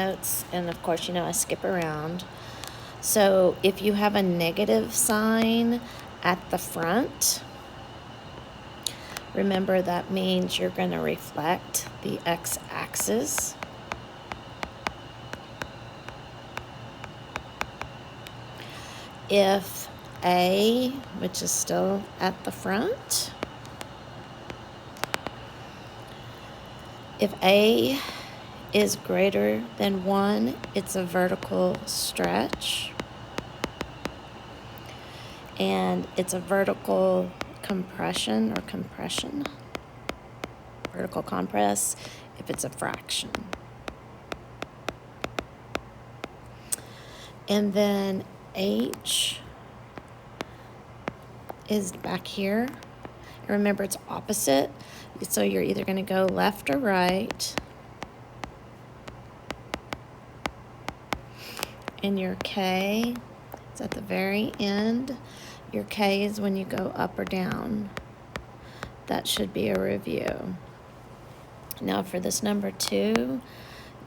notes, and of course, I skip around. So if you have a negative sign at the front, remember that means you're going to reflect the x-axis. If A, which is still at the front, if A is greater than 1, it's a vertical stretch. And it's a vertical compression or compression. Vertical compress if it's a fraction. And then H is back here. And remember, it's opposite. So you're either going to go left or right. And your K is at the very end. Your K is when you go up or down. That should be a review. Now for this number 2,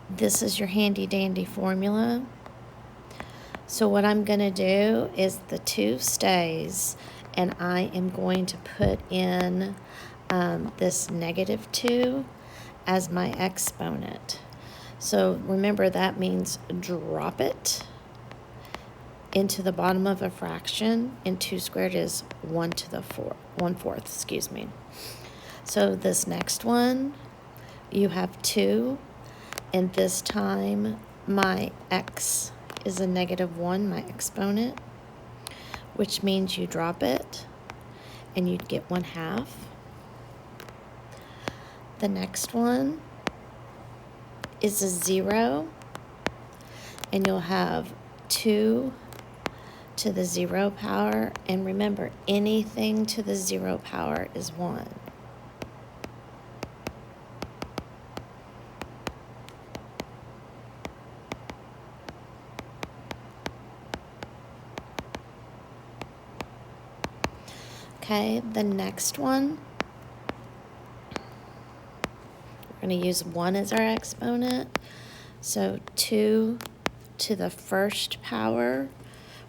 this is your handy dandy formula. So what I'm going to do is the 2 stays, and I am going to put in this negative 2 as my exponent. So remember, that means drop it into the bottom of a fraction, and 2 squared is 1/4, excuse me. So this next one, you have 2, and this time my x is a -1, my exponent, which means you drop it and you'd get 1/2. The next one is a 0, and you'll have 2 to the 0 power, and remember, anything to the 0 power is 1. Okay, the next one, we're going to use 1 as our exponent. So 2 to the 1st power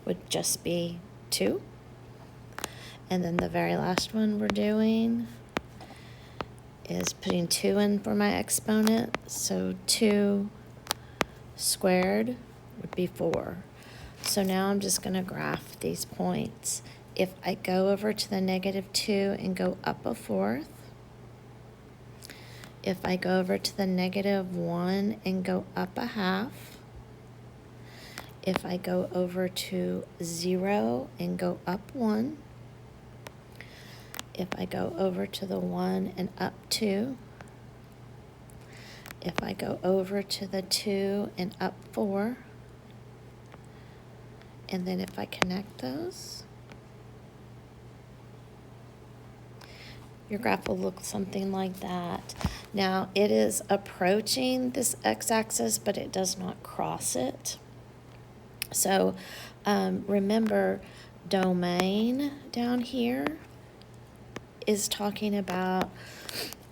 would just be 2. And then the very last one we're doing is putting 2 in for my exponent. So 2 squared would be 4. So now I'm just going to graph these points. If I go over to the -2 and go up 1/4, if I go over to the -1 and go up 1/2, if I go over to 0 and go up 1, if I go over to the 1 and up 2, if I go over to the 2 and up 4, and then if I connect those, your graph will look something like that. Now, it is approaching this x-axis, but it does not cross it. So remember, domain down here is talking about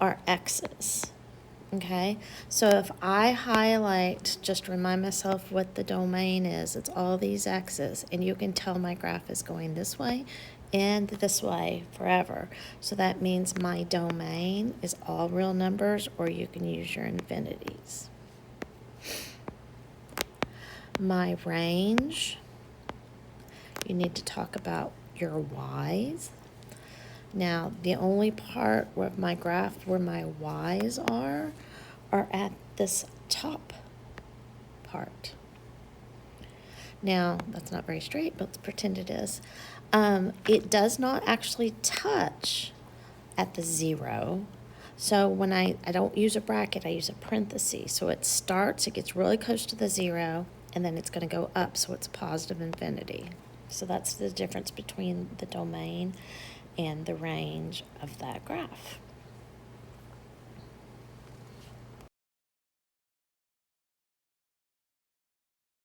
our x's. Okay, so if I highlight, just remind myself what the domain is. It's all these x's, and you can tell my graph is going this way and this way forever. So that means my domain is all real numbers, or you can use your infinities. My range, you need to talk about your y's. Now, the only part of my graph where my y's are at this top part. Now, that's not very straight, but let's pretend it is. It does not actually touch at the 0. So when I don't use a bracket, I use a parenthesis. So it starts, it gets really close to the 0, and then it's going to go up, so it's positive infinity. So that's the difference between the domain and the range of that graph.